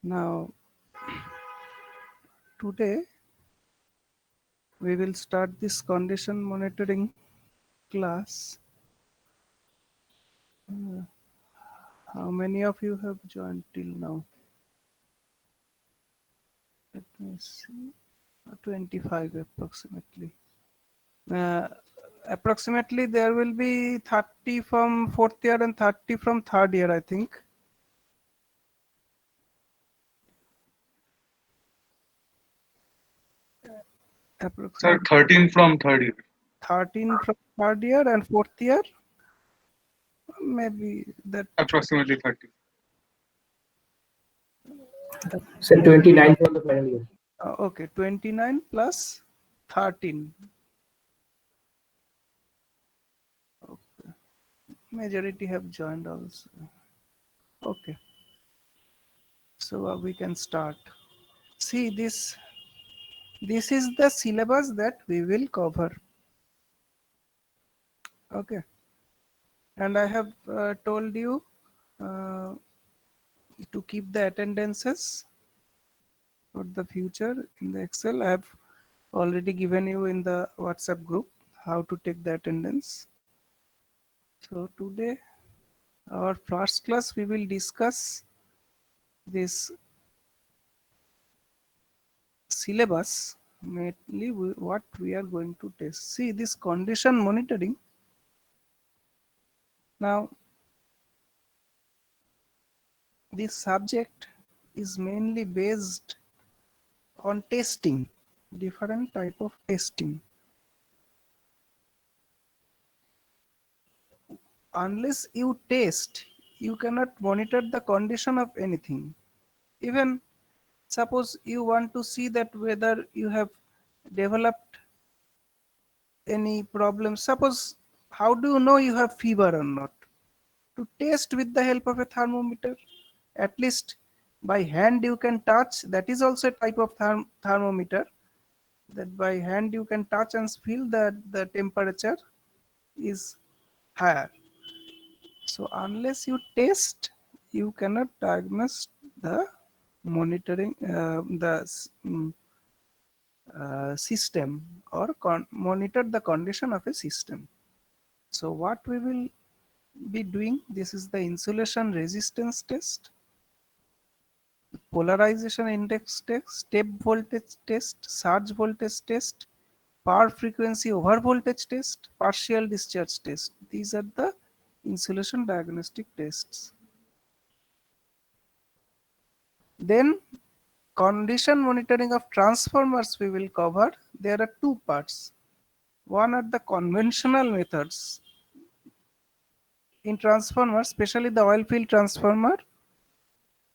Now, today we will start this condition monitoring class. How many of you have joined till now? Let me see. 25 approximately. Uh, Approximately there will be 30 from fourth year and 30 from third year, I think. Sir, Approximately 13 from third year. 13 from third year and fourth year, maybe that. Approximately 30. Sir, 29 for the final year. Okay, 29 plus 13. Okay. Majority have joined also. Okay, so we can start. See this. This is the syllabus that we will cover. Okay, and I have told you uh, to keep the attendances for the future in the Excel. I have already given you in the WhatsApp group how to take the attendance. So today, our first class, we will discuss this syllabus, mainly what we are going to test. See this condition monitoring. Now, this subject is mainly based on testing, different type of testing. Unless you test, you cannot monitor the condition of anything. Even suppose you want to see that whether you have developed any problem. Suppose, how do you know you have fever or not? To test with the help of a thermometer. At least by hand you can touch. That is also a type of thermometer. That by hand you can touch and feel that the temperature is higher. So unless you test, you cannot diagnose the monitoring system or monitor the condition of a system. So what we will be doing, this is the insulation resistance test, polarization index test, step voltage test, surge voltage test, power frequency over voltage test, partial discharge test. These are the insulation diagnostic tests. Then condition monitoring of transformers we will cover. There are two parts. One are the conventional methods. In transformers, especially the oil field transformer,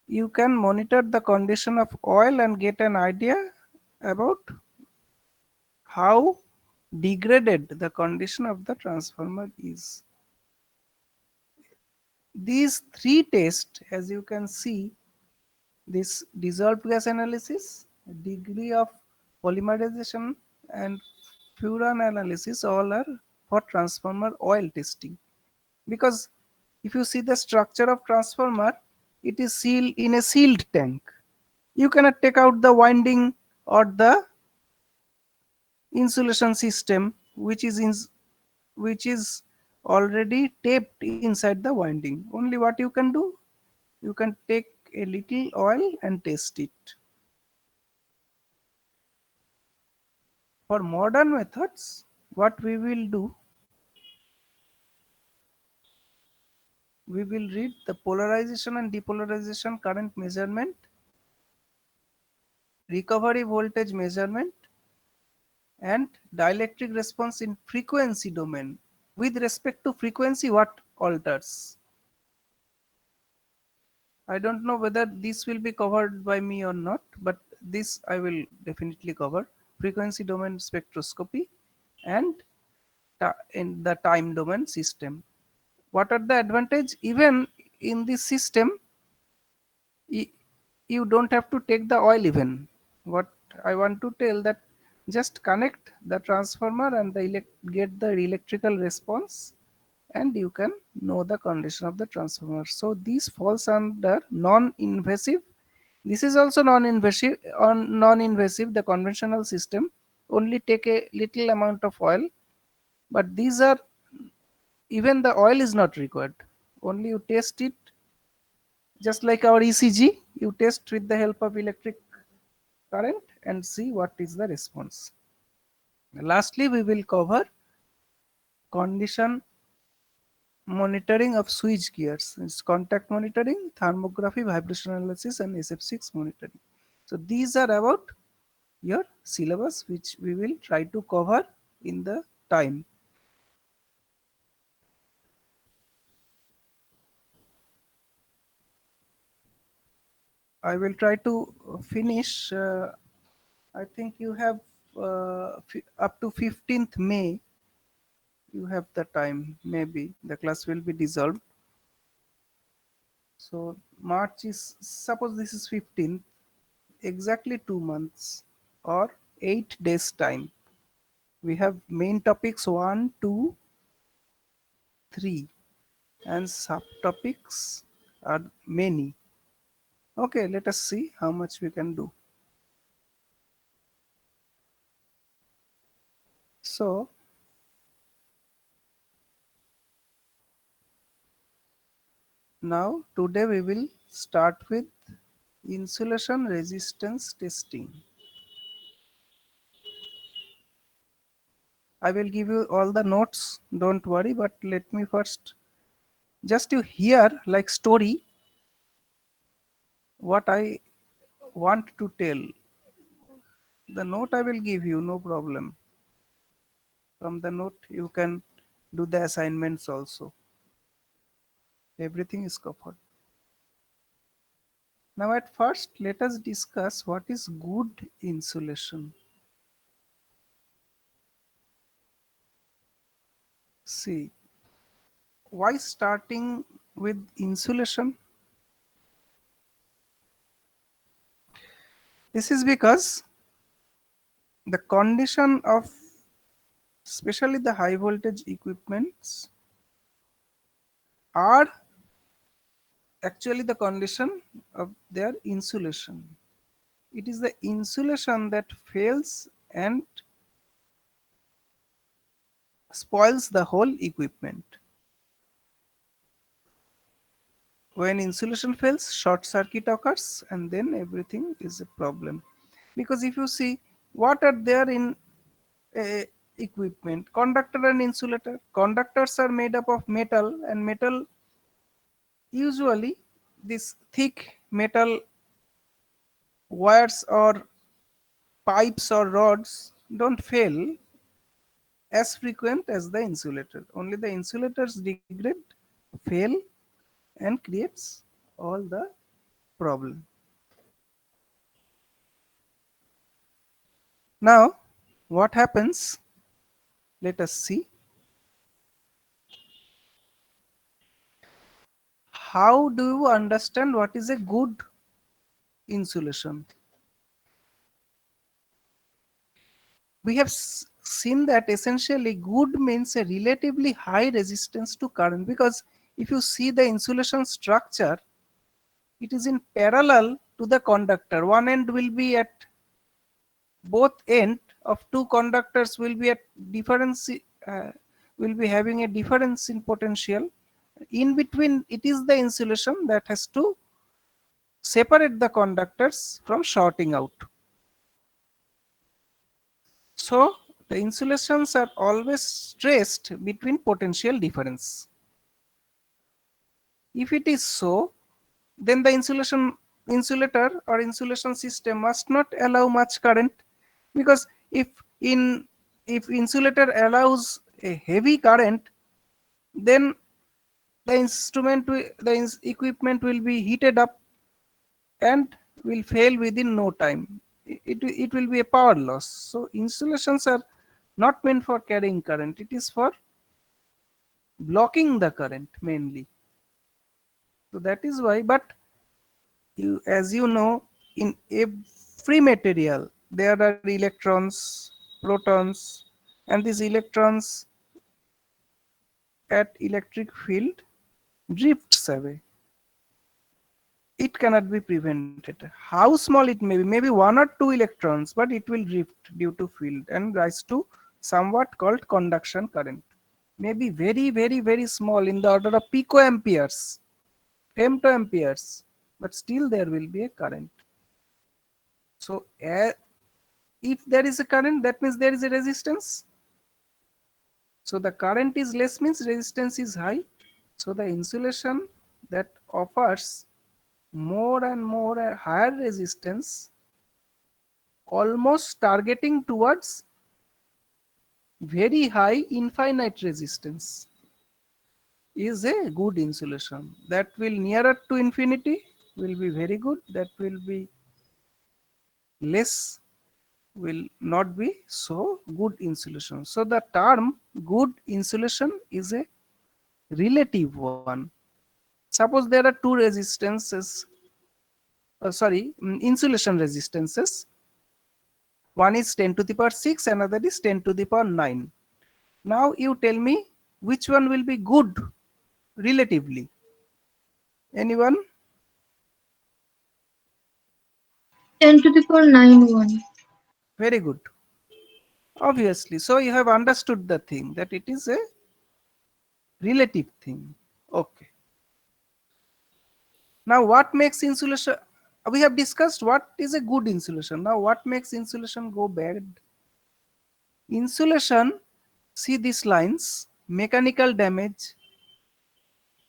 you can monitor the condition of oil and get an idea about how degraded the condition of the transformer is. These three tests, as you can see, this dissolved gas analysis, degree of polymerization, and furan analysis, all are for transformer oil testing. Because if you see the structure of transformer, it is sealed in a sealed tank. You cannot take out the winding or the insulation system which is already taped inside the winding. Only what you can do, you can take a little oil and test it. For modern methods, what we will do, we will read the polarization and depolarization current measurement, recovery voltage measurement, and dielectric response in frequency domain. With respect to frequency, what alters? I don't know whether this will be covered by me or not, but this I will definitely cover. Frequency domain spectroscopy and in the time domain system. What are the advantage? Even in this system, you don't have to take the oil even. What I want to tell that just connect the transformer and get the electrical response and you can know the condition of the transformer. So this falls under non-invasive This is also non-invasive. Non-invasive, the conventional system only take a little amount of oil, but these are, even the oil is not required. Only you test it, just like our ECG. You test with the help of electric current and see what is the response. Lastly, we will cover condition monitoring of switch gears. It's contact monitoring, thermography, vibration analysis, and SF6 monitoring. So these are about your syllabus, which we will try to cover in the time. I will try to finish. I think you have up to 15th May. You have the time. Maybe the class will be dissolved. So March is, suppose this is 15th, exactly 2 months or 8 days time. We have main topics 1, 2, 3, and subtopics are many. Okay, let us see how much we can do. So now today we will start with insulation resistance testing. I will give you all the notes, don't worry, but let me first just you hear like story what I want to tell. The note I will give you, no problem. From the note you can do the assignments also. Everything is covered. Now at first let us discuss what is good insulation. See, why starting with insulation? This is because the condition of especially the high voltage equipments are actually the condition of their insulation. It is the insulation that fails and spoils the whole equipment. When insulation fails, short circuit occurs and then everything is a problem. Because if you see what are there in equipment, conductor and insulator. Conductors are made up of metal, and metal, usually this thick metal wires or pipes or rods don't fail as frequent as the insulator. Only the insulators degrade, fail, and creates all the problem. Now, what happens? Let us see. How do you understand what is a good insulation? We have seen that essentially good means a relatively high resistance to current, because if you see the insulation structure, it is in parallel to the conductor. One end will be at both end of two conductors will be at difference, will be having a difference in potential. In between, it is the insulation that has to separate the conductors from shorting out. So the insulations are always stressed between potential difference. If it is so, then the insulator or insulation system must not allow much current, because in if insulator allows a heavy current, then the equipment will be heated up and will fail within no time. It will be a power loss. So insulations are not meant for carrying current. It is for blocking the current mainly. So that is why, but as you know, in every material there are electrons, protons, and these electrons at electric field drifts away. it cannot be prevented. How small it may be, maybe 1 or 2 electrons, but it will drift due to field and rise to somewhat called conduction current. Maybe very, very, very small in the order of picoamperes, femtoamperes, but still there will be a current. So if there is a current, that means there is a resistance. So the current is less means resistance is high. So the insulation that offers more and more a higher resistance, almost targeting towards very high infinite resistance, is a good insulation. That will nearer to infinity will be very good. That will be less will not be so good insulation. So the term good insulation is a relative one. Suppose there are two resistances, insulation resistances. One is 10 to the power 6, another is 10 to the power 9. Now you tell me which one will be good relatively. Anyone? 10 to the power 9 1. Very good. Obviously. So you have understood the thing that it is a relative thing. Okay. Now what makes insulation? We have discussed what is a good insulation. Now what makes insulation go bad? Insulation, see these lines, mechanical damage,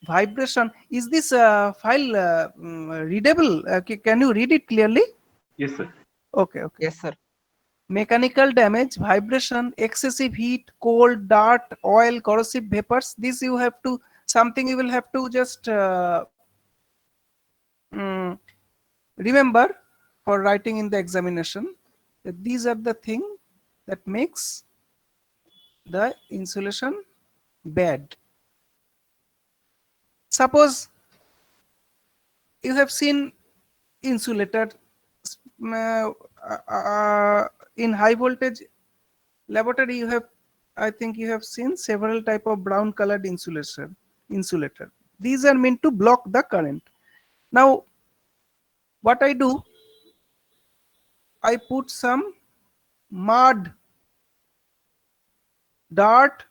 vibration. Is this file readable? Can you read it clearly? Yes, sir. Okay. Yes, sir. Mechanical damage, vibration, excessive heat, cold, dirt, oil, corrosive vapors. This you have to, something you will have to just remember for writing in the examination. That these are the things that makes the insulation bad. Suppose you have seen insulator in high voltage laboratory. You have, I think you have seen several type of brown colored insulator. These are meant to block the current. Now what I do, I put some mud, dirt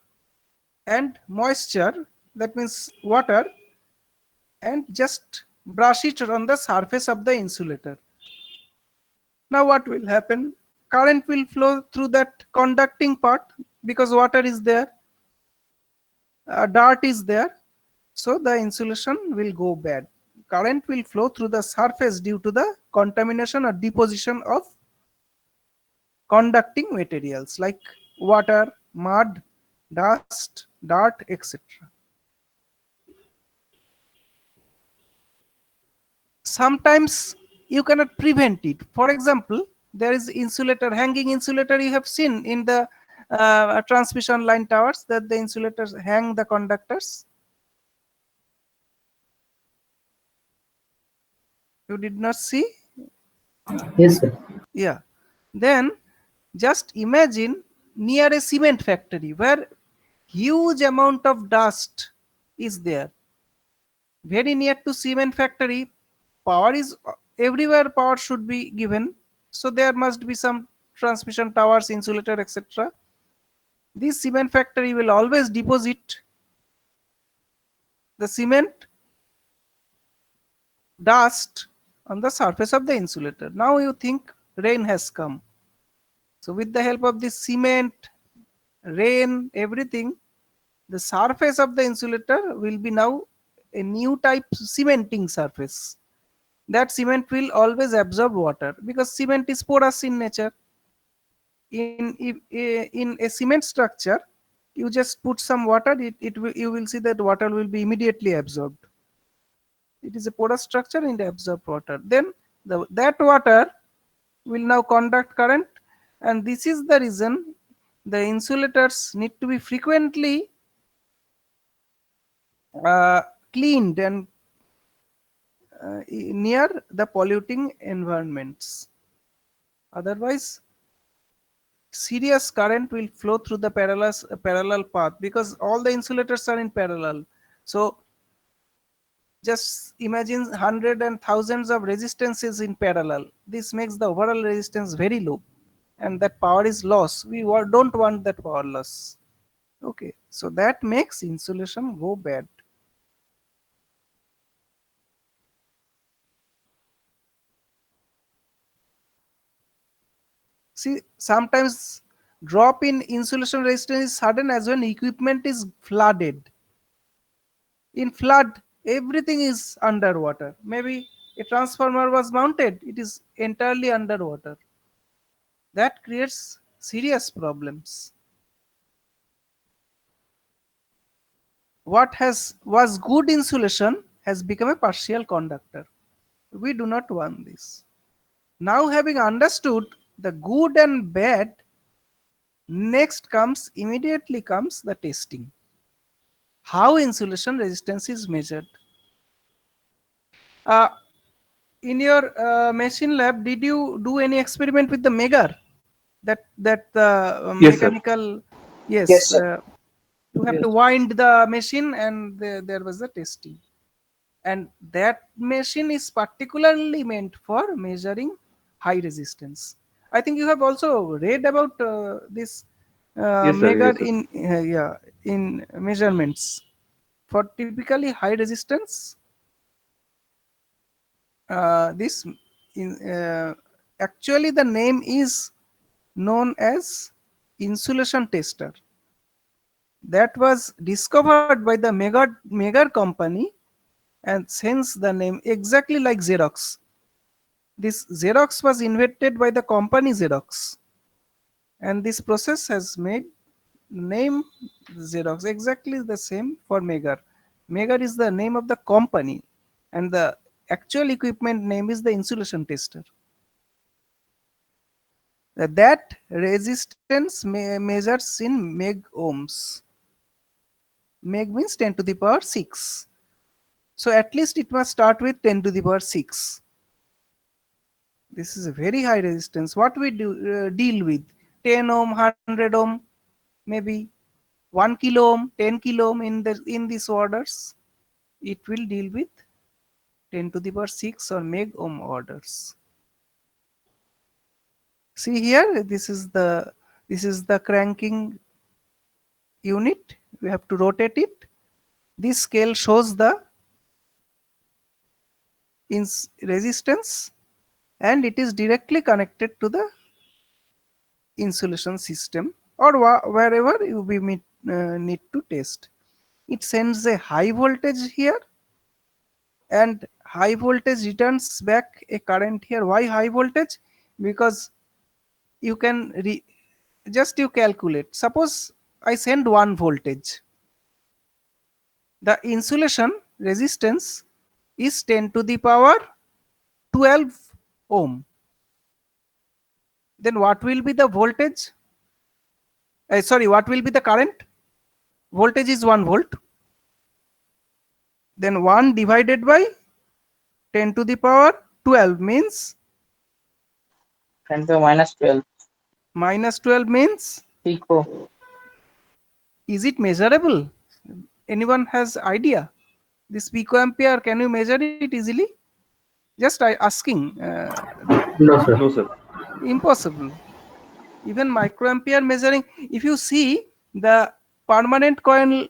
and moisture, that means water, and just brush it on the surface of the insulator. Now what will happen? Current will flow through that conducting part because water is there, dirt is there, so the insulation will go bad. Current will flow through the surface due to the contamination or deposition of conducting materials like water, mud, dust, dirt, etc. Sometimes you cannot prevent it. For example, there is insulator, hanging insulator you have seen in the transmission line towers, that the insulators hang the conductors. You did not see? Yes, sir. Yeah. Then just imagine near a cement factory where huge amount of dust is there. Very near to cement factory, power is everywhere, power should be given. So there must be some transmission towers, insulator, etc. This cement factory will always deposit the cement dust on the surface of the insulator. Now you think rain has come. So with the help of this cement, rain, everything, the surface of the insulator will be now a new type cementing surface. That cement will always absorb water because cement is porous in nature. In a cement structure, you just put some water, you will see that water will be immediately absorbed. It is a porous structure and absorb water. Then that water will now conduct current, and this is the reason the insulators need to be frequently cleaned and near the polluting environments. Otherwise, serious current will flow through the parallel path because all the insulators are in parallel. So Just imagine hundred and thousands of resistances in parallel. This makes the overall resistance very low, and that power is lost. We don't want that power loss. Okay, so that makes insulation go bad. See, sometimes drop in insulation resistance is sudden as when equipment is flooded. In flood, everything is underwater. Maybe a transformer was mounted, it is entirely underwater. That creates serious problems. What was good insulation has become a partial conductor. We do not want this. Now, having understood the good and bad, immediately comes the testing. How insulation resistance is measured. Uh, in your machine lab, did you do any experiment with the Megar? That Yes, sir. mechanical, yes, Yes, sir. you have to Yes. wind the machine, and there was the testing. And that machine is particularly meant for measuring high resistance. I think you have also read about this Yes, sir. Megar Yes, sir. in measurements for typically high resistance. This in actually the name is known as insulation tester. That was discovered by the Megar company, and hence the name, exactly like Xerox. This Xerox was invented by the company Xerox, and this process has made name Xerox exactly the same for Megar. Megar is the name of the company, and the actual equipment name is the insulation tester. That resistance measures in meg ohms. Meg means 10 to the power 6. So at least it must start with 10 to the power 6. This is a very high resistance. What we do deal with 10 ohm, 100 ohm, maybe 1 kilo ohm, 10 kilo ohm in these orders. It will deal with 10 to the power 6 or meg ohm orders. See here, this is the cranking unit. We have to rotate it. This scale shows the resistance, and it is directly connected to the insulation system, or wherever need to test. It sends a high voltage here, and high voltage returns back a current here. Why high voltage? Because you can just you calculate. Suppose I send 1 voltage. The insulation resistance is 10 to the power 12 ohm. Then what will be the voltage? Sorry, what will be the current? Voltage is 1 volt. Then 1 divided by 10 to the power 12 means 10 to the minus 12. minus 12 means, Pico. is it measurable? Anyone has idea? This picoampere, can you measure it easily? Just asking. No, sir. No, sir. Impossible. Even microampere measuring, if you see the permanent coil,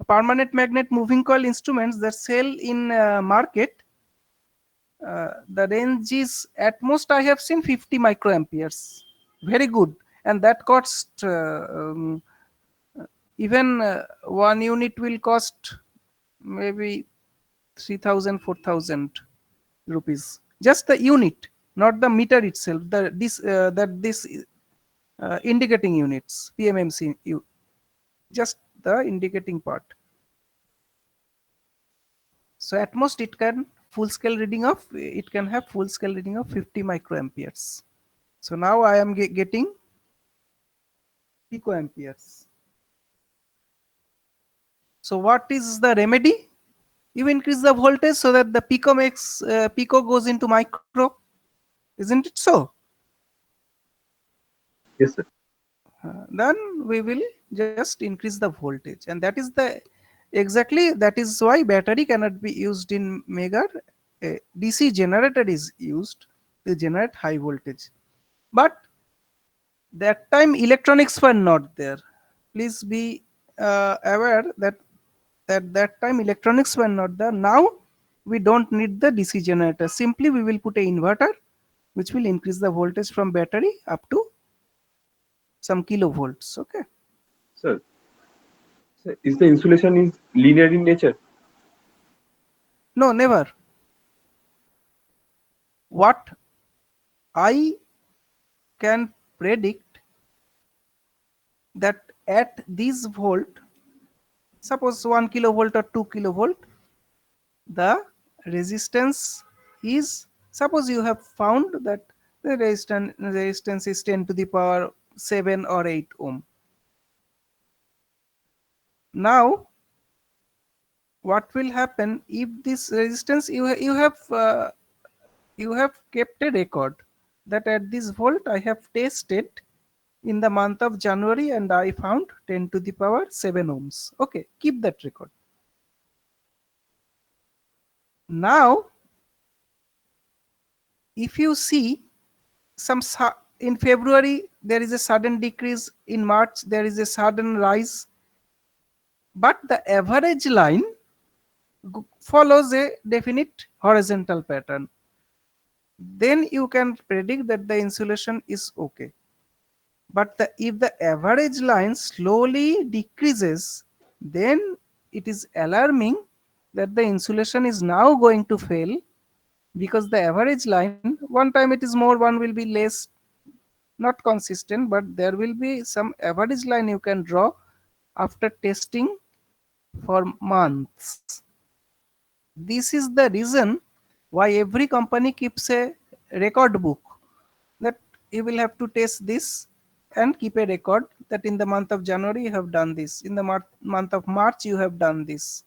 permanent magnet moving coil instruments that sell in market, the range is at most I have seen 50 microamperes. Very good, and that cost even 1 unit will cost maybe 3,000, 4,000 rupees. Just the unit, not the meter itself. This indicating units, PMMC, just the indicating part. So at most it can have full scale reading of 50 microamperes. So now I am getting picoamperes. So what is the remedy? You increase the voltage so that the pico goes into micro. Isn't it so? Yes, sir. Then we will just increase the voltage, and that is the Exactly, that is why battery cannot be used in Megger. A DC generator is used to generate high voltage. But that time electronics were not there. Please be aware that at that time electronics were not there. Now we don't need the DC generator. Simply we will put a inverter which will increase the voltage from battery up to some kilovolts. Okay. Sir, sir, is the insulation is linear in nature? No, never. What I can predict that at this volt, suppose 1 kilovolt or 2 kilovolt, the resistance is, suppose you have found that the resistance is 10 to the power 7 or 8 ohm. Now what will happen if this resistance, you have kept a record that at this volt I have tested in the month of January and I found 10 to the power 7 ohms. Okay, keep that record. Now if you see in February there is a sudden decrease, in March there is a sudden rise, but the average line follows a definite horizontal pattern, then you can predict that the insulation is okay. But if the average line slowly decreases, then it is alarming that the insulation is now going to fail, because the average line, one time it is more, one will be less, not consistent, but there will be some average line you can draw after testing for months. This is the reason why every company keeps a record book, that you will have to test this and keep a record that in the month of January you have done this, in the month of March you have done this.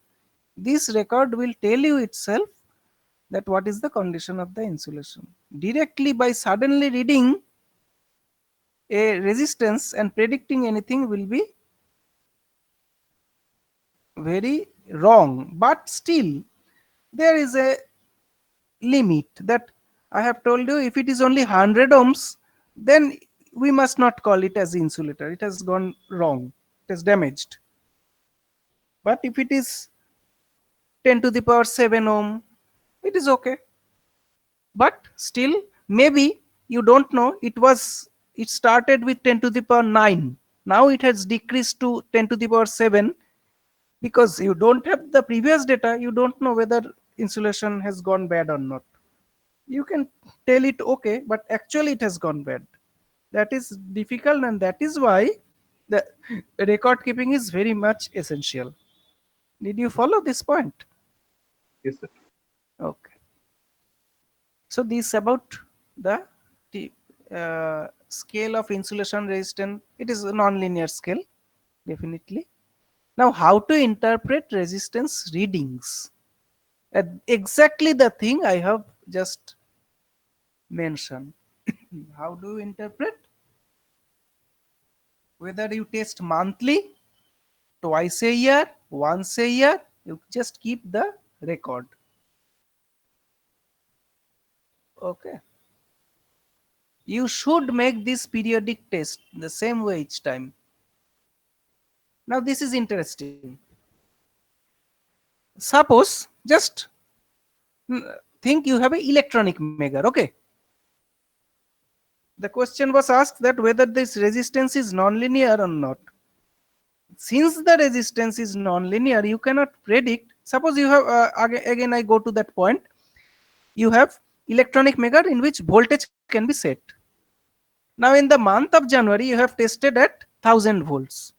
This record will tell you itself that what is the condition of the insulation. Directly by suddenly reading a resistance and predicting anything will be very wrong. But still there is a limit that I have told you. If it is only 100 ohms, then we must not call it as insulator. It has gone wrong. It is damaged. But if it is 10 to the power 7 ohm, it is okay. But still, maybe you don't know, it started with 10 to the power 9. Now it has decreased to 10 to the power 7. Because you don't have the previous data, you don't know whether insulation has gone bad or not. You can tell it okay, but actually it has gone bad. That is difficult, and that is why the record keeping is very much essential. Did you follow this point? Yes, sir. Okay. So this about the scale of insulation resistance. It is a non-linear scale, definitely. Now, how to interpret resistance readings? Exactly the thing I have just mentioned. How do you interpret? Whether you test monthly, twice a year, once a year, you just keep the record. Okay. You should make this periodic test the same way each time. Now this is interesting. Suppose just think you have an electronic Megger. Okay. The question was asked that whether this resistance is nonlinear or not. Since the resistance is nonlinear, you cannot predict. Suppose you have again I go to that point. You have electronic Megger in which voltage can be set. Now in the month of January you have tested at 1000 volts.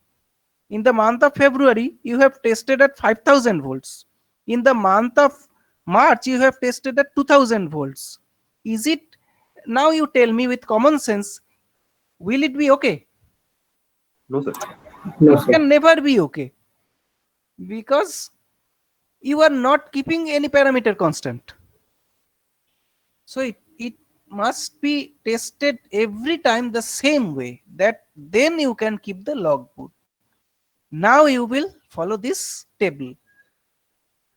In the month of February you have tested at 5000 volts. In the month of March you have tested at 2000 volts. Is it, now you tell me with common sense, will it be okay? No, sir. No, It sir. can never be okay, because you are not keeping any parameter constant. So it must be tested every time the same way, that then you can keep the logbook. Now you will follow this table.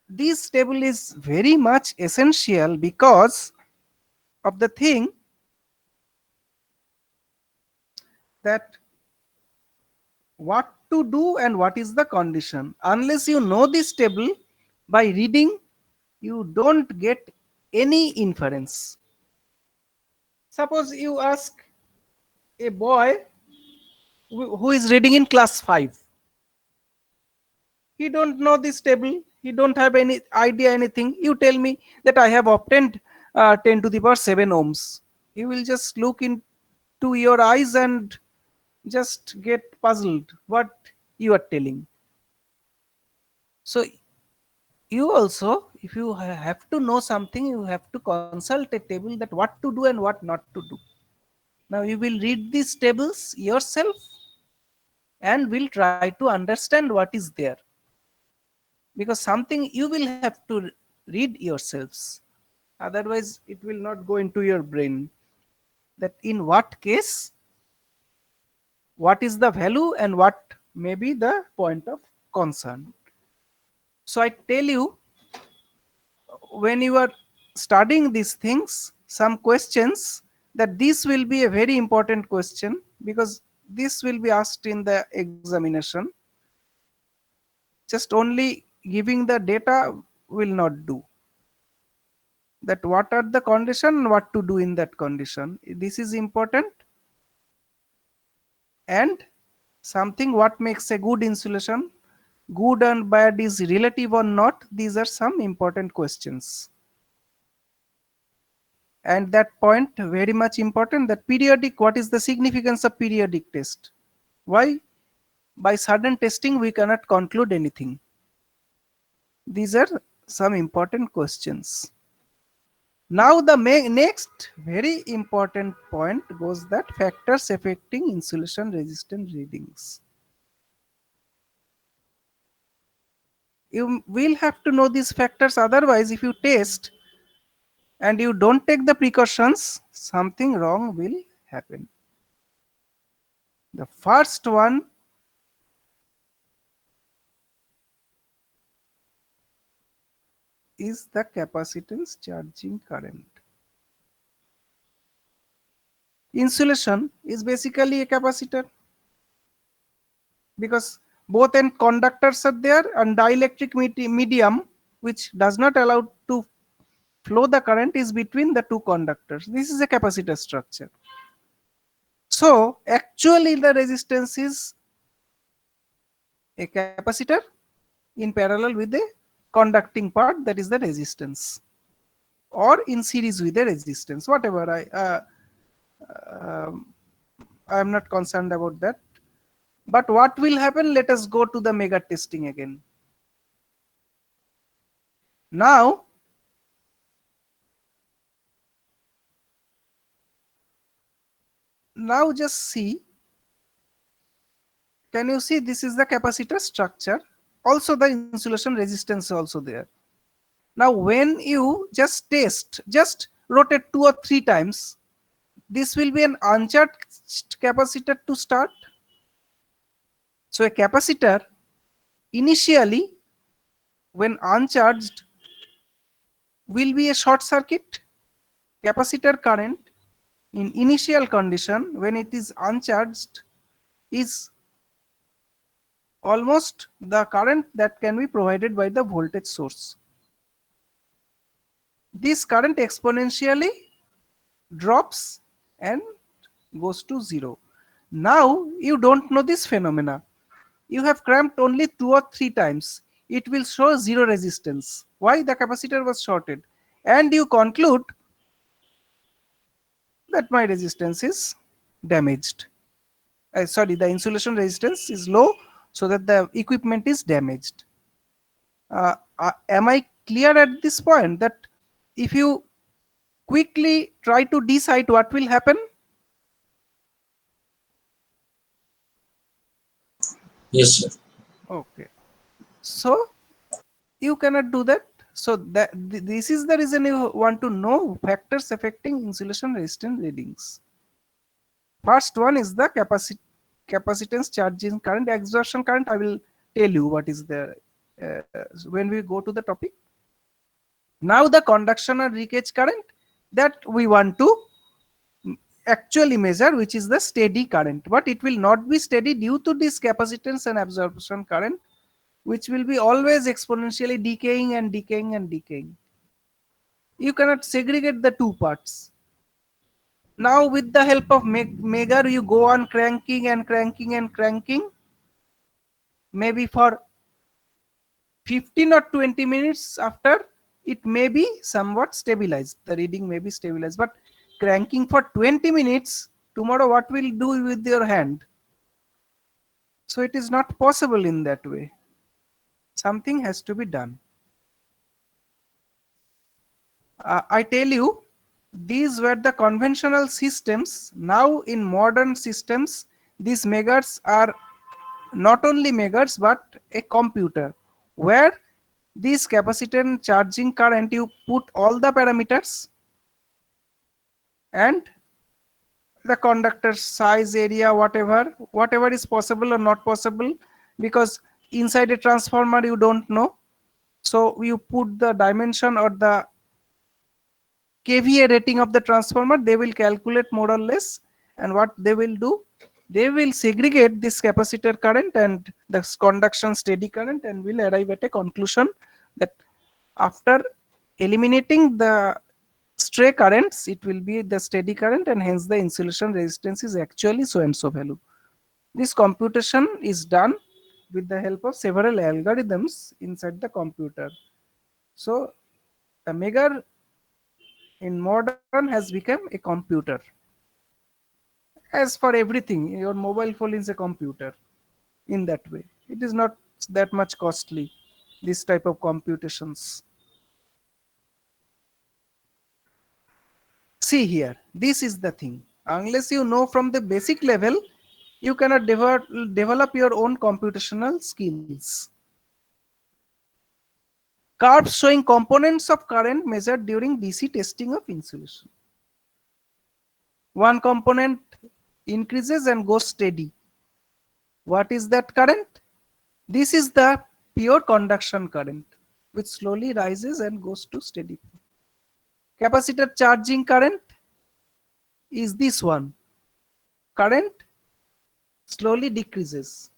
This table is very much essential because of the thing that what to do and what is the condition. Unless you know this table, by reading you don't get any inference. Suppose you ask a boy who is reading in class 5. He don't know this table, he don't have any idea anything. You tell me that I have obtained 10 to the power 7 ohms. He will just look into your eyes and just get puzzled what you are telling. So you also, if you have to know something, you have to consult a table that what to do and what not to do. Now you will read these tables yourself and will try to understand what is there, because something you will have to read yourselves, otherwise it will not go into your brain that in what case what is the value and what may be the point of concern. So I tell you, when you are studying these things, some questions, that this will be a very important question because this will be asked in the examination. Just only giving the data will not do. That what are the condition and what to do in that condition, this is important. And something what makes a good insulation, good and bad is relative or not, these are some important questions. And that point very much important, that periodic, what is the significance of periodic test? Why by sudden testing we cannot conclude anything? These are some important questions. Now the next very important point goes that factors affecting insulation resistance readings. You will have to know these factors, otherwise if you test and you don't take the precautions, something wrong will happen. The first one is the capacitance charging current. Insulation is basically a capacitor because both end conductors are there, and dielectric medium which does not allow to flow the current is between the two conductors. This is a capacitor structure. So actually the resistance is a capacitor in parallel with the conducting part, that is the resistance, or in series with the resistance, whatever. I am not concerned about that. But what will happen? Let us go to the mega testing again. Now just see, can you see this is the capacitor structure, also the insulation resistance also there. Now when you just test, just rotate 2 or 3 times, this will be an uncharged capacitor to start. So a capacitor initially when uncharged will be a short circuit. Capacitor current in initial condition when it is uncharged is almost the current that can be provided by the voltage source. This current exponentially drops and goes to 0. Now you don't know this phenomena. You have cramped only 2 or 3 times. It will show 0 resistance. Why? The capacitor was shorted. And you conclude that my resistance is damaged. Sorry, the insulation resistance is low, so that the equipment is damaged. Am I clear at this point that if you quickly try to decide what will happen? Yes, sir. Okay. So you cannot do that. So this is the reason you want to know factors affecting insulation resistance readings. First one is the capacitance charging current, absorption current. I will tell you what is the when we go to the topic. Now the conduction or leakage current that we want to actually measure, which is the steady current, but it will not be steady due to this capacitance and absorption current, which will be always exponentially decaying and decaying and decaying. You cannot segregate the two parts. Now with the help of Megger, you go on cranking and cranking and cranking, maybe for 15 or 20 minutes after, it may be somewhat stabilized. The reading may be stabilized, but cranking for 20 minutes, tomorrow what will you do with your hand? So it is not possible in that way. Something has to be done. I tell you, these were the conventional systems. Now in modern systems, these Meggers are not only Meggers but a computer, where this capacitance charging current, you put all the parameters and the conductor size, area, whatever is possible or not possible, because inside a transformer you don't know. So you put the dimension or the kVA rating of the transformer, they will calculate more or less, and what they will do, they will segregate this capacitor current and the conduction steady current, and will arrive at a conclusion that after eliminating the stray currents, it will be the steady current, and hence the insulation resistance is actually so and so value. This computation is done with the help of several algorithms inside the computer. So a Megger in modern has become a computer. As for everything, your mobile phone is a computer in that way. It is not that much costly, this type of computations. See here, this is the thing. Unless you know from the basic level, you cannot develop your own computational skills. Curves showing components of current measured during DC testing of insulation. One component increases and goes steady. What is that current? This is the pure conduction current, which slowly rises and goes to steady. Capacitor charging current is this one. Current slowly decreases.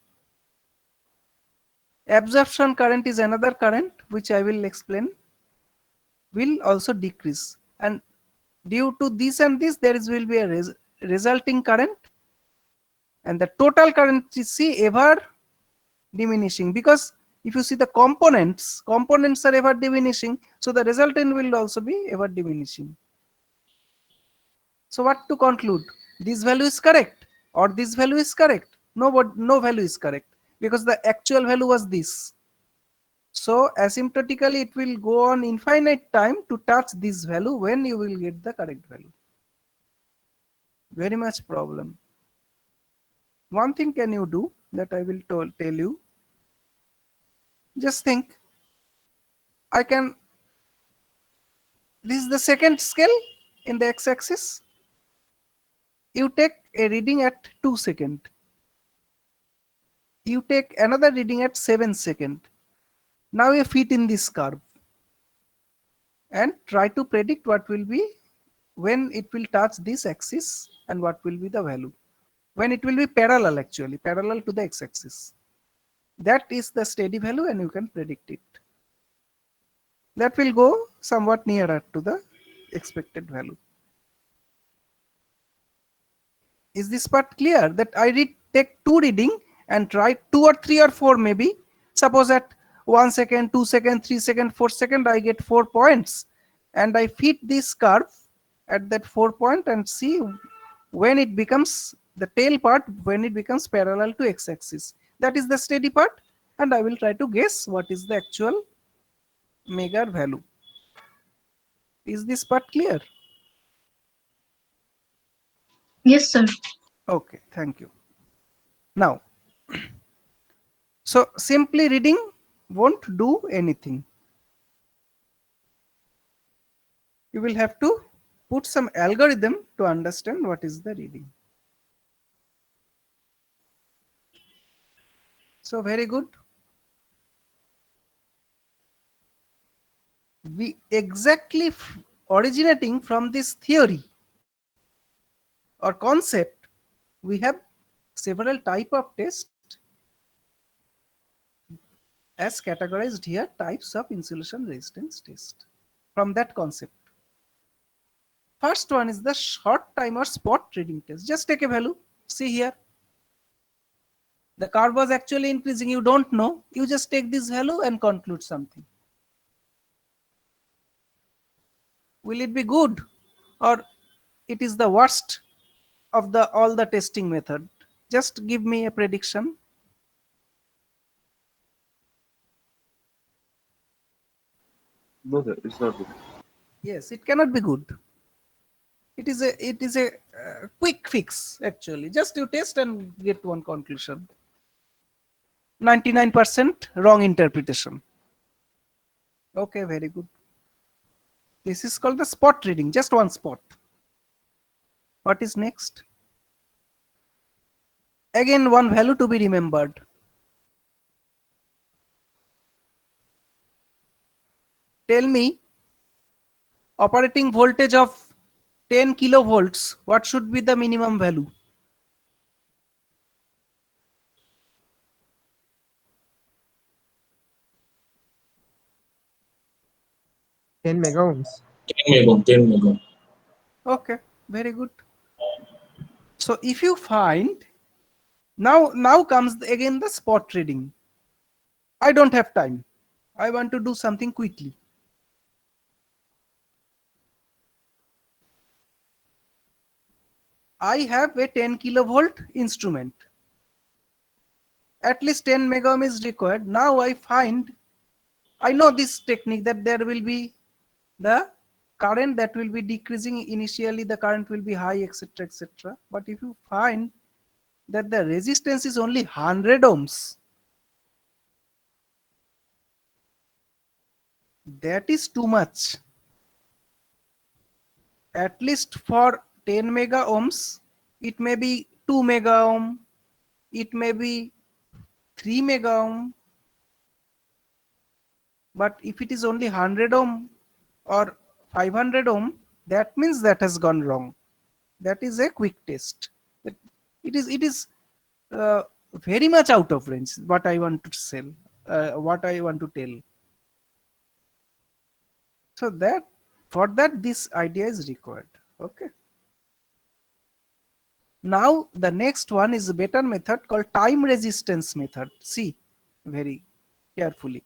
Absorption current is another current, which I will explain, will also decrease. And due to this and this, there will be a resulting current, and the total current is see ever diminishing, because if you see the components are ever diminishing, so the resultant will also be ever diminishing. So what to conclude? This value is correct or this value is correct? No value is correct, because the actual value was this. So asymptotically it will go on infinite time to touch this value when you will get the correct value. Very much problem. One thing can you do that I will tell you. Just think, this is the second scale in the x-axis. You take a reading at 2 seconds. You take another reading at 7 seconds. Now you fit in this curve and try to predict what will be when it will touch this axis and what will be the value. When it will be parallel, actually, parallel to the x-axis. That is the steady value and you can predict it. That will go somewhat nearer to the expected value. Is this part clear? That I take two reading and try 2 or 3 or 4 maybe. Suppose at 1 second, 2 second, 3 second, 4 second, I get 4 points. And I fit this curve at that 4 point and see when it becomes the tail part, when it becomes parallel to x-axis. That is the steady part, and I will try to guess what is the actual Megger value. Is this part clear? Yes, sir. Okay, thank you. Now, so simply reading won't do anything. You will have to put some algorithm to understand what is the reading. So very good. we exactly originating from this theory or concept, we have several type of test as categorized here, types of insulation resistance test from that concept. First one is the short time or spot trading test. Just take a value, see here. The curve was actually increasing, you don't know, you just take this value and conclude something. Will it be good or it is the worst of the all the testing method? Just give me a prediction. No, sir, it's not good. Yes, it cannot be good. It is a quick fix actually. Just you test and get one conclusion. 99% wrong interpretation. Okay, very good. This is called the spot reading, just one spot. What is next? Again, one value to be remembered. Tell me, operating voltage of 10 kilovolts, what should be the minimum value? Ten mega ohms. 10 mega. Okay, very good. So if you find, now comes again the spot trading. I don't have time. I want to do something quickly. I have a 10 kilovolt instrument. At least 10 mega ohm is required. Now I know this technique that there will be the current that will be decreasing. Initially the current will be high, etc., etc. But if you find that the resistance is only 100 ohms, that is too much. At least for 10 mega ohms, it may be 2 mega ohm, it may be 3 mega ohm. But if it is only 100 ohm or 500 ohm, that means that has gone wrong. That is a quick test. It is very much out of range. What I want to sell, what I want to tell. So that for that this idea is required. Okay. Now the next one is a better method called time resistance method. See very carefully.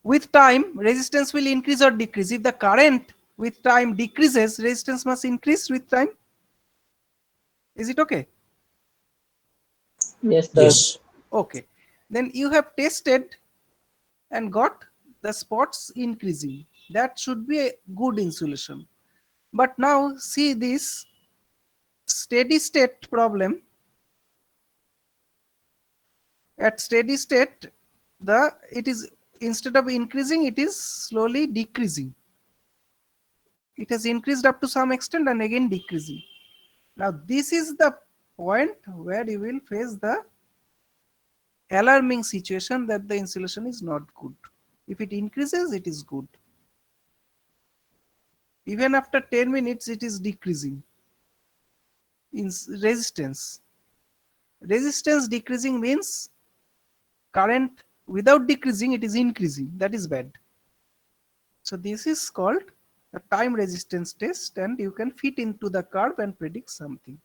With time, resistance will increase or decrease. If the current with time decreases, resistance must increase with time. Is it okay? Yes, sir. Yes. Okay. Then you have tested and got the spots increasing. That should be a good insulation. But now see this steady state problem. At steady state, it is instead of increasing, it is slowly decreasing. It has increased up to some extent and again decreasing. Now this is the point where you will face the alarming situation that the insulation is not good. If it increases, it is good. Even after 10 minutes, it is decreasing in resistance. Resistance decreasing means current without decreasing, it is increasing. That is bad. So this is called a time resistance test, and you can fit into the curve and predict something.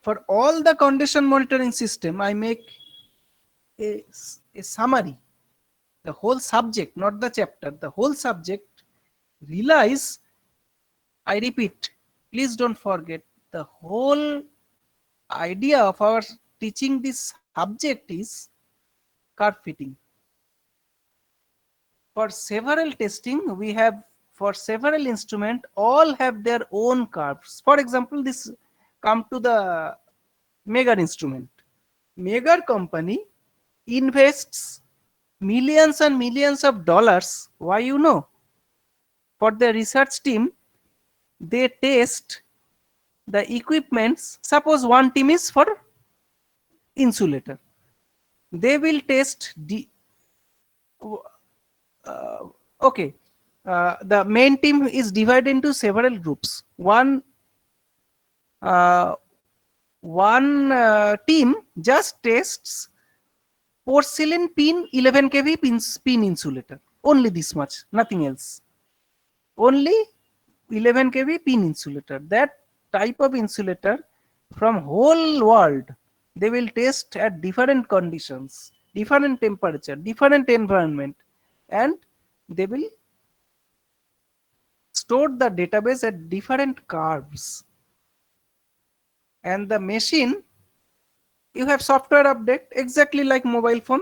For all the condition monitoring system, I make a summary. The whole subject, not the chapter, the whole subject relies, I repeat, please don't forget, the whole idea of our teaching this subject is curve fitting. For several testing, we have, for several instruments, all have their own curves. For example, this come to the Megger instrument. Megger company invests millions and millions of dollars. Why, you know? For the research team, they test the equipments. Suppose one team is for insulator, they will test okay. The main team is divided into several groups. One team just tests porcelain pin 11 kV pin insulator. Only this much, nothing else. Only 11 kV pin insulator. That type of insulator from whole world, they will test at different conditions, different temperature, different environment, and they will store the database at different curves. And the machine, you have software update exactly like mobile phone.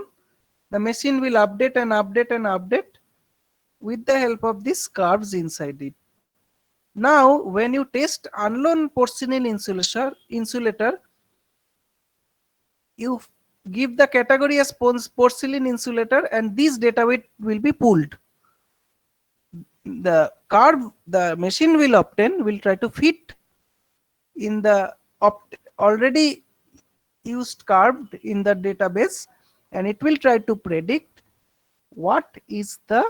The machine will update and update and update with the help of these curves inside it. Now, when you test unknown porcelain insulator, you give the category as porcelain insulator, and this data will be pulled. The curve the machine will obtain will try to fit in the already used curve in the database, and it will try to predict what is the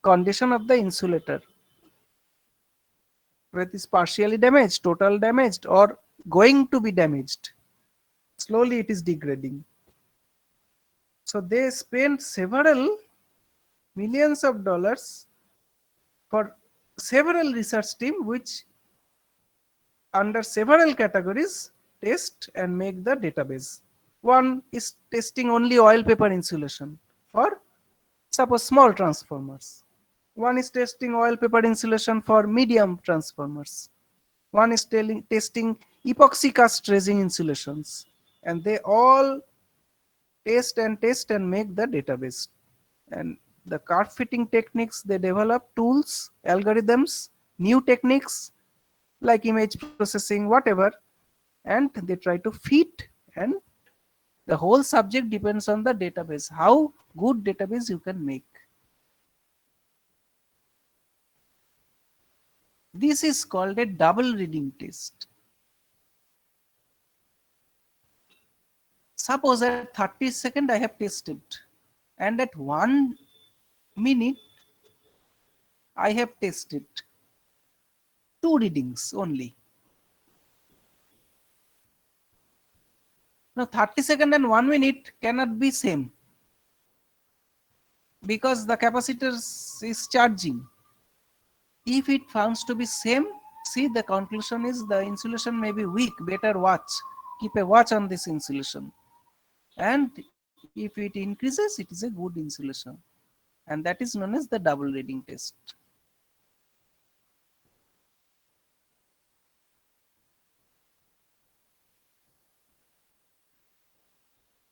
condition of the insulator, whether it is partially damaged, total damaged, or going to be damaged. Slowly it is degrading. So they spent several millions of dollars for several research team, which under several categories test and make the database. One is testing only oil paper insulation for suppose small transformers. One is testing oil paper insulation for medium transformers. One is testing epoxy cast resin insulations, and they all test and make the database. And the curve fitting techniques, they develop tools, algorithms, new techniques like image processing, whatever, and they try to fit, and the whole subject depends on the database, how good database you can make. This is called a double reading test. Suppose at 30 seconds I have tested, and at 1 minute I have tested 2 readings only. Now 30 seconds and 1 minute cannot be same, because the capacitor is charging. If it finds to be same, see, the conclusion is the insulation may be weak, better watch, keep a watch on this insulation. And if it increases, it is a good insulation, and that is known as the double reading test.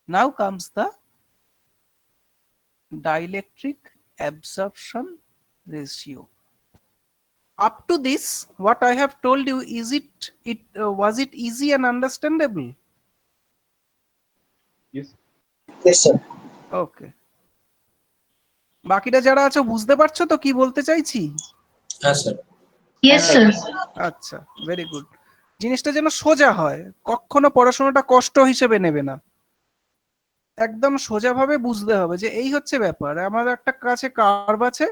Now comes the dielectric absorption ratio. Up to this, what I have told you, was it easy and understandable? Yes. Yes, sir. ওকে, বাকিটা যারা আছো বুঝতে পারছো তো কি বলতে চাইছি? হ্যাঁ স্যার। Yes, sir. আচ্ছা, ভেরি গুড। জিনিসটা যেন সোজা হয়, কখনো পড়াশোনাটা কষ্ট হিসেবে নেবে না, একদম সোজাভাবে বুঝতে হবে যে এই হচ্ছে ব্যাপার। আমার একটা কাছে কার্ভ আছে,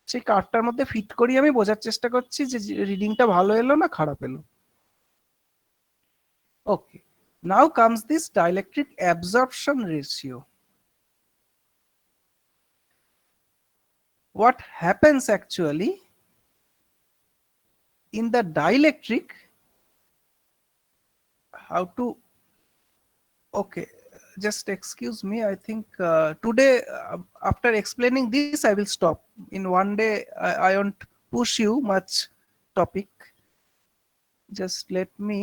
সেই কার্ভটার মধ্যে ফিট করি, আমি বোঝার চেষ্টা করছি যে রিডিংটা ভালো এলো না খারাপ এলো। Okay, now comes this dielectric absorption ratio. What happens actually in the dielectric, how to, okay, just excuse me, I think today after explaining this I will stop. In one day I won't push you much topic. Just let me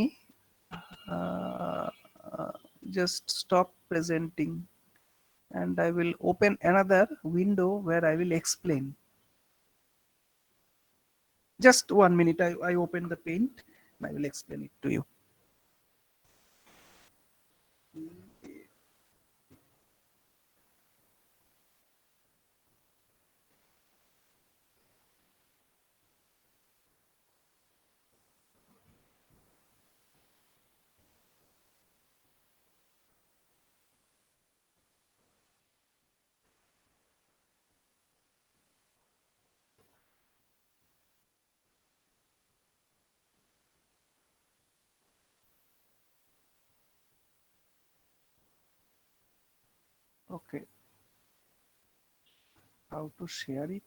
just stop presenting, and I will open another window where I will explain. Just 1 minute, I open the paint and I will explain it to you. Okay. How to share it?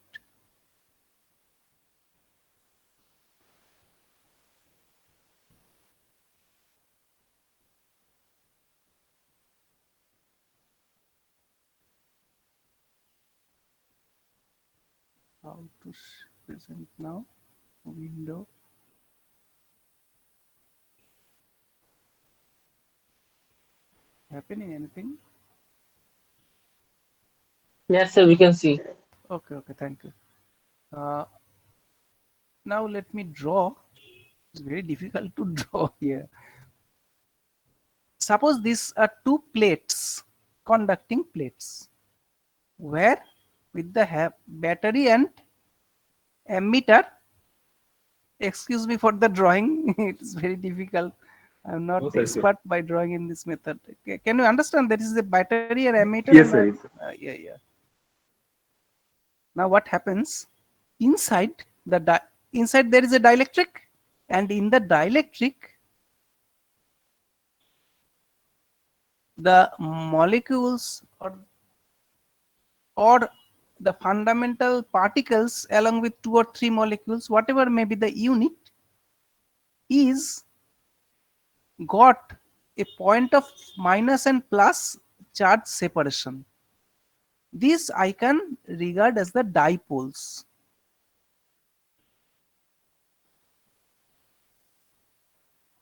How to present now? Window. Happening anything? Yes, sir, we can see. Okay, okay, thank you. Now let me draw. It's very difficult to draw here. Suppose these are two plates, conducting plates, where with the battery and ammeter, excuse me for the drawing, it's very difficult. I'm not No, sir, expert by drawing in this method. Can you understand that is a battery and ammeter? Yes, and sir. Yes, sir. yeah. Now what happens? Inside inside there is a dielectric, and in the dielectric, the molecules or the fundamental particles along with 2 or 3 molecules, whatever may be the unit, is got a point of minus and plus charge separation. This I can regard as the dipoles.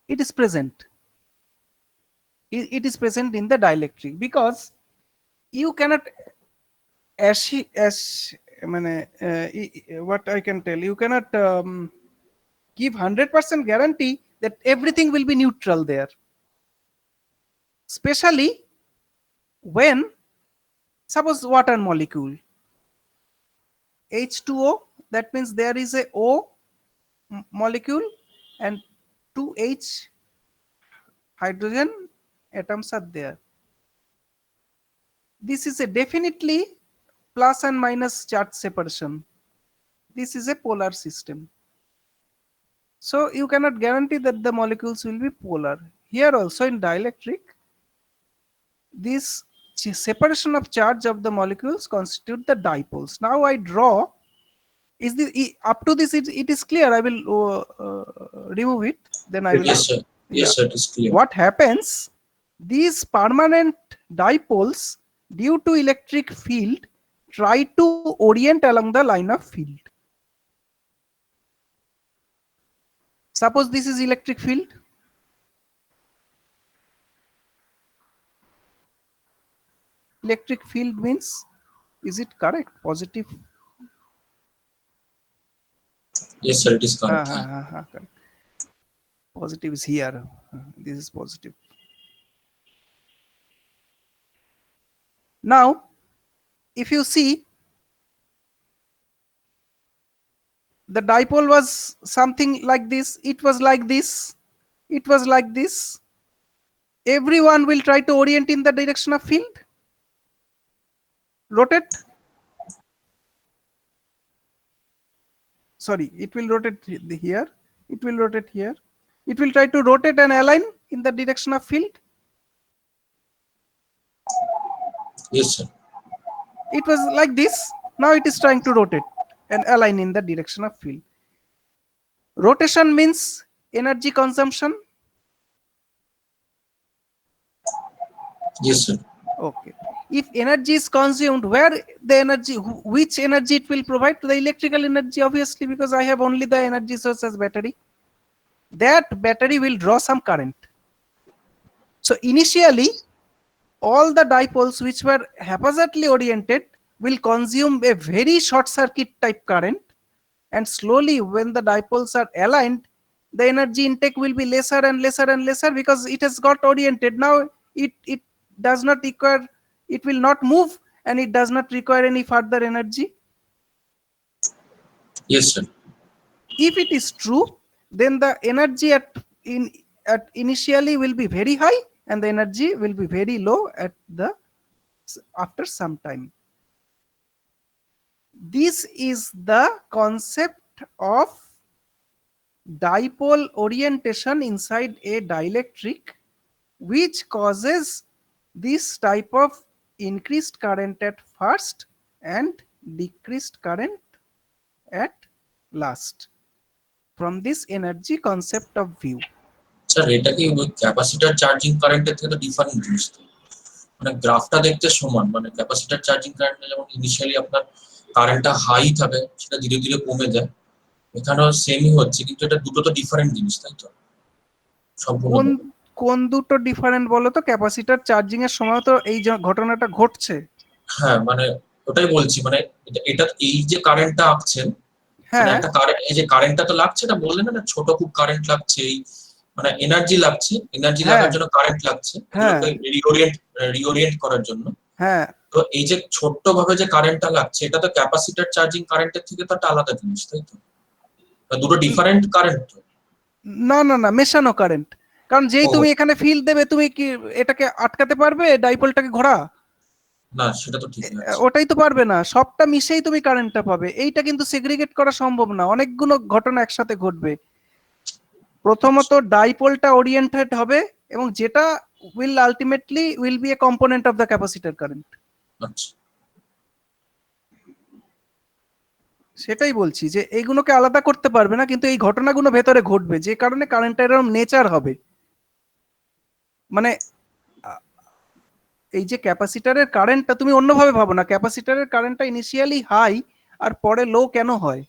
It is present. It is present in the dielectric because you cannot what I can tell you cannot give 100% guarantee that everything will be neutral there, especially when suppose water molecule H2O, that means there is a O molecule and 2 H hydrogen atoms are there. This is a definitely plus and minus charge separation. This is a polar system. So you cannot guarantee that the molecules will be polar. Here also in dielectric, this separation of charge of the molecules constitute the dipoles. Now I draw. Is the up to this it is clear? I will remove it. Then I will. Yes, sir. Yes, sir, it is clear. What happens? These permanent dipoles, due to electric field, try to orient along the line of field. Suppose this is electric field. Electric field means, is it correct? Positive. Yes, sir, it is correct. Correct. Positive is here. This is positive. Now, if you see, the dipole was something like this. It was like this. It was like this. Everyone will try to orient in the direction of field. Rotate. Sorry, it will rotate here. It will rotate here. It will try to rotate and align in the direction of field. Yes, sir. It was like this. Now it is trying to rotate and align in the direction of field. Rotation means energy consumption. Yes, sir. Okay. If energy is consumed, where the energy, which energy it will provide? To the electrical energy, obviously, because I have only the energy source as battery. That battery will draw some current. So initially, all the dipoles which were haphazardly oriented will consume a very short circuit type current, and slowly when the dipoles are aligned, the energy intake will be lesser and lesser and lesser because it has got oriented. Now it does not require, it will not move, and it does not require any further energy. Yes, sir. If it is true, then the energy at initially will be very high, and the energy will be very low after some time. This is the concept of dipole orientation inside a dielectric, which causes this type of increased current at first and decreased current at last from this energy concept of view. Sir এটা কি ওই capacitor charging কারেন্টের থেকে তো different জিনিস তো, মানে গ্রাফটা দেখতে সমান, মানে ক্যাপাসিটর চার্জিং কারেন্টে যেমন ইনিশিয়ালি আপনার কারেন্টটা হাই থাকে, সেটা ধীরে ধীরে কমে যায়, এখানেও সেমই হচ্ছে, কিন্তু এটা দুটো তো ডিফারেন্ট জিনিস, তাই তো? সম্পূর্ণ কোন কোন দুটো ডিফারেন্ট বলো তো? ক্যাপাসিটর চার্জিং এর সময় তো এই যে ঘটনাটা ঘটছে। হ্যাঁ, মানে ওটাই বলছি, মানে এটা এই যে কারেন্টটা আসছেন, মানে হ্যাঁ একটা কারেন্ট, এই যে কারেন্টটা তো লাগছে, এটা বললেন না ছোট খুব কারেন্ট লাগছে, এই মানে এনার্জি লাগছে, এনার্জি হ্যাঁ। লাগার জন্য কারেন্ট লাগছে, হ্যাঁ। এগুলোকে রিওরিয়েন্ট করার জন্য। হ্যাঁ তো এই যে ছোট্ট ভাবে যে কারেন্টটা লাগছে, এটা তো ক্যাপাসিটর চার্জিং কারেন্টের থেকে তো একটা আলাদা জিনিস, তাই তো? বা দুটো ডিফারেন্ট কারেন্ট তো? না না না, মেশানো কারেন্ট। কারণ যেই ও। তুমি এখানে ফিল্ড দেবে, তুমি কি এটাকে আটকাতে পারবে ডাইপোলটাকে ঘোরা? না, সেটা তো ঠিক আছে। ওটাই তো পারবে না, সবটা মিশেই তুমি কারেন্টটা পাবে। এইটা কিন্তু সেগ্রিগেট করা সম্ভব না, অনেকগুলো ঘটনা একসাথে ঘটবে। প্রথমত ডাইপোলটা ওরিয়েন্টেড হবে, এবং যেটা will ultimately will B A component of the capacitor current. আচ্ছা, সেটাই বলছি যে এইগুলোকে আলাদা করতে পারবে না, কিন্তু এই ঘটনাগুলো ভেতরে ঘটবে, যে কারণে কারেন্টের এরকম নেচার হবে। মানে এই যে ক্যাপাসিটরের কারেন্টটা তুমি অন্যভাবে ভাবো না, ক্যাপাসিটরের কারেন্টটা ইনিশিয়ালি হাই আর পরে লো কেন হয়,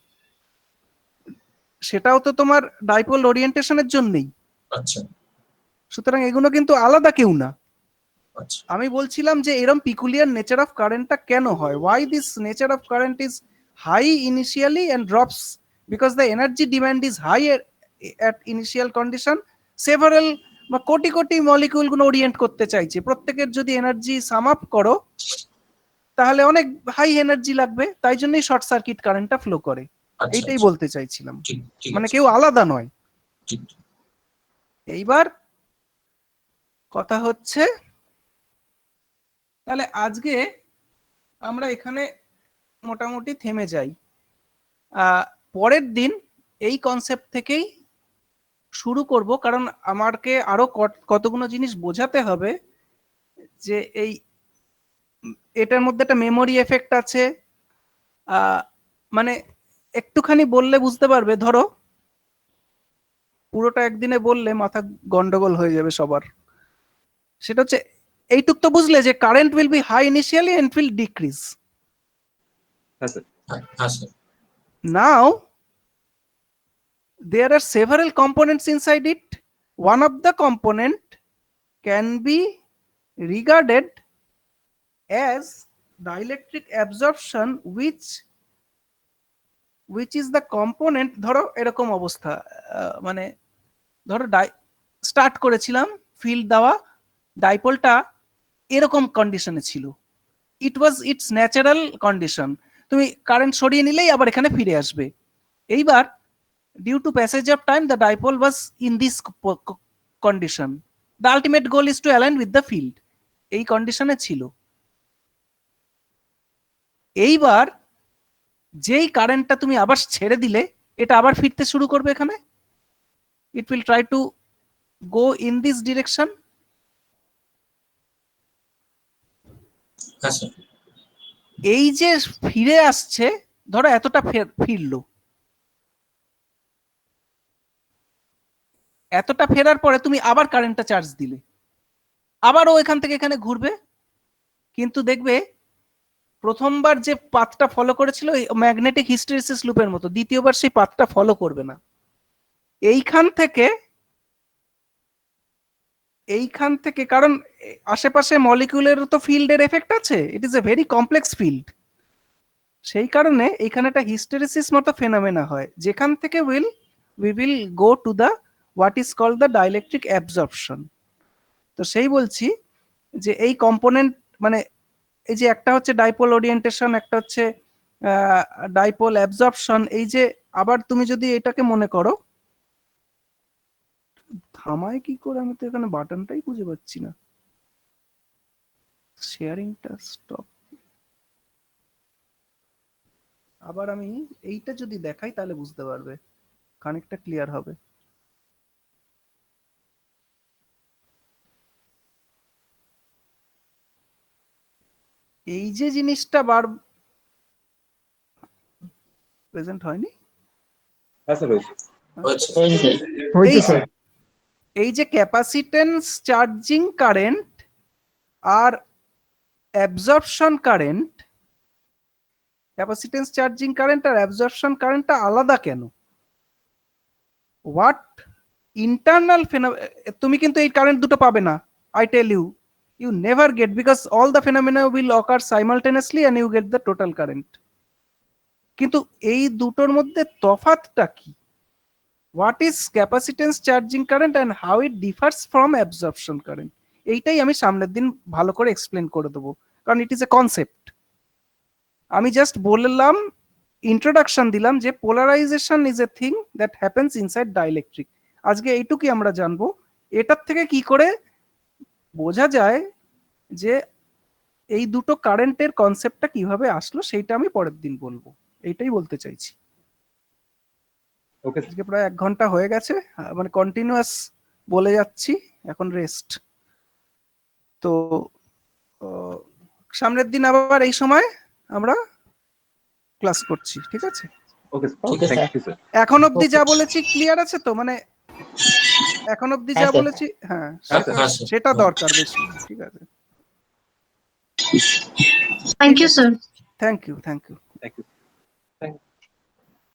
সেটাও তো তোমার ডাইপোল ওরিয়েন্টেশনের জন্যই। আচ্ছা, সুতরাং এগুলো কিন্তু আলাদা কেউ না। আচ্ছা, আমি বলছিলাম যে এরকম পিকুলিয়ার নেচার অফ কারেন্টটা কেন হয়, why this nature of current is high initially and drops because the energy demand is high at initial condition. Several বা কোটি কোটি মলিকিউল গুলো ওরিয়েন্ট করতে চাইছে, প্রত্যেকের যদি এনার্জি সাম আপ করো তাহলে অনেক হাই এনার্জি লাগবে, তাই জন্যই শর্ট সার্কিট কারেন্টটা ফ্লো করে। আচ্ছা, এইটাই আচ্ছা, বলতে চাইছিলাম, ঠিক ঠিক মানে আছে, কেউ আলাদা নয়। ঠিক। এইবার কথা হচ্ছে, তাহলে আজকে আমরা এখানে মোটামুটি থেমে যাই। পরের দিন এই কনসেপ্ট থেকেই শুরু করব, কারণ আমাকে আরো কতগুলো জিনিস বোঝাতে হবে। যে এই এটার মধ্যে একটা মেমোরি এফেক্ট আছে, মানে একটুখানি বললে বুঝতে পারবে। ধরো পুরোটা একদিনে বললে মাথা গন্ডগোল হয়ে যাবে সবার। সেটা হচ্ছে এইটুক তো বুঝলে যে current will be high initially and will decrease. হ্যাঁ স্যার। হ্যাঁ sir. Now there are several components inside it. One of the component can be regarded as dielectric absorption, which is the component. ধরো এরকম অবস্থা, মানে ধরো start করেছিলাম field দেওয়া, ডাইপোলটা এরকম কন্ডিশনে ছিল, ইট ওয়াজ ইটস ন্যাচারাল কন্ডিশন। তুমি কারেন্ট সরিয়ে নিলেই আবার এখানে ফিরে আসবে। এইবার due to passage of time the dipole was in this condition. The ultimate goal is to align with the field. এই কন্ডিশনে ছিল। এইবার যেই কারেন্টটা তুমি আবার ছেড়ে দিলে, এটা আবার ফিরতে শুরু করবে এখানে, it will try to go in this direction. হ্যাঁ স্যার। এই যে ফিরে আসছে, ধরো এতটা ফিরলো, এতটা ফেরার পরে তুমি আবার কারেন্টটা চার্জ দিলে, আবারও এখান থেকে এখানে ঘুরবে, কিন্তু দেখবে প্রথমবার যে পাথটা ফলো করেছিল ম্যাগনেটিক হিস্টেরিসিস লুপের মতো, দ্বিতীয়বার সেই পাথটা ফলো করবে না। এইখান থেকে কারণ আশেপাশে মলিকিউলের তো ফিল্ডের এফেক্ট আছে, it is a very complex field. সেই কারণে এখানে একটা হিস্টেরিসিস মতো ফেনোমেনা হয়, যেখান থেকে we will go to the what is called the dielectric absorption. তো সেই বলছি যে এই কম্পোনেন্ট, মানে এই যে একটা হচ্ছে ডাইপোল ওরিয়েন্টেশন, একটা হচ্ছে ডাইপোল অ্যাবজর্পশন। এই যে আবার তুমি যদি এটাকে মনে করো, থামায় কি করে, আমি তো এখানে বাটনটাই খুঁজে পাচ্ছি না। শেয়ারিংটা স্টপ। আবার আমি এইটা যদি দেখাই তাহলে বুঝতে পারবে, কানেক্টটা ক্লিয়ার হবে। এই যে জিনিসটা বার প্রেজেন্ট হয়নি, হ্যাঁ স্যার হয়েছে। হয়েছে। হয়েছে। হয়েছে এই স্যার। এই যে ক্যাপাসিটেন্স চার্জিং কারেন্ট আর absorption current, capacitance charging current আর অ্যাবজর্পশন কারেন্টটা আলাদা কেন? হোয়াট ইন্টারনাল তুমি কিন্তু এই কারেন্ট দুটো পাবে না, I tell you, you never get, because all the phenomena will occur simultaneously and you get the total current. কিন্তু এই দুটোর মধ্যে তফাৎটা কি? What is capacitance charging current and how it differs from absorption current? এইটাই আমি সামনের দিন ভালো করে এক্সপ্লেন করে দেবো, কারণ ইট ইজ এ কনসেপ্ট। আমি জাস্ট বললাম, ইন্ট্রোডাকশন দিলাম যে polarisation is a thing that happens inside dielectric. আজকে এইটুকুই আমরা জানবো। এটার থেকে কি করে বোঝা যায় যে এই দুটো কারেন্টের কনসেপ্টটা কিভাবে আসলো, সেইটা আমি পরের দিন বলবো। এইটাই বলতে চাইছি। ওকে আজকে প্রায় 1 ঘন্টা হয়ে গেছে, মানে কন্টিনিউয়াস বলে যাচ্ছি, এখন রেস্ট। তো সামনের দিন আবার এই সময় আমরা ক্লাস করছি, ঠিক আছে? Okay Okay, sir. Thank you sir. এখন অবধি যা বলেছি ক্লিয়ার আছে তো? মানে এখন অবধি যা হ্যাঁ, sir. বলেছি, হ্যাঁ হ্যাঁ, হ্যাঁ, sir. সেটা দরকার বেশি, ঠিক আছে? Thank you, sir. Thank you. Thank you.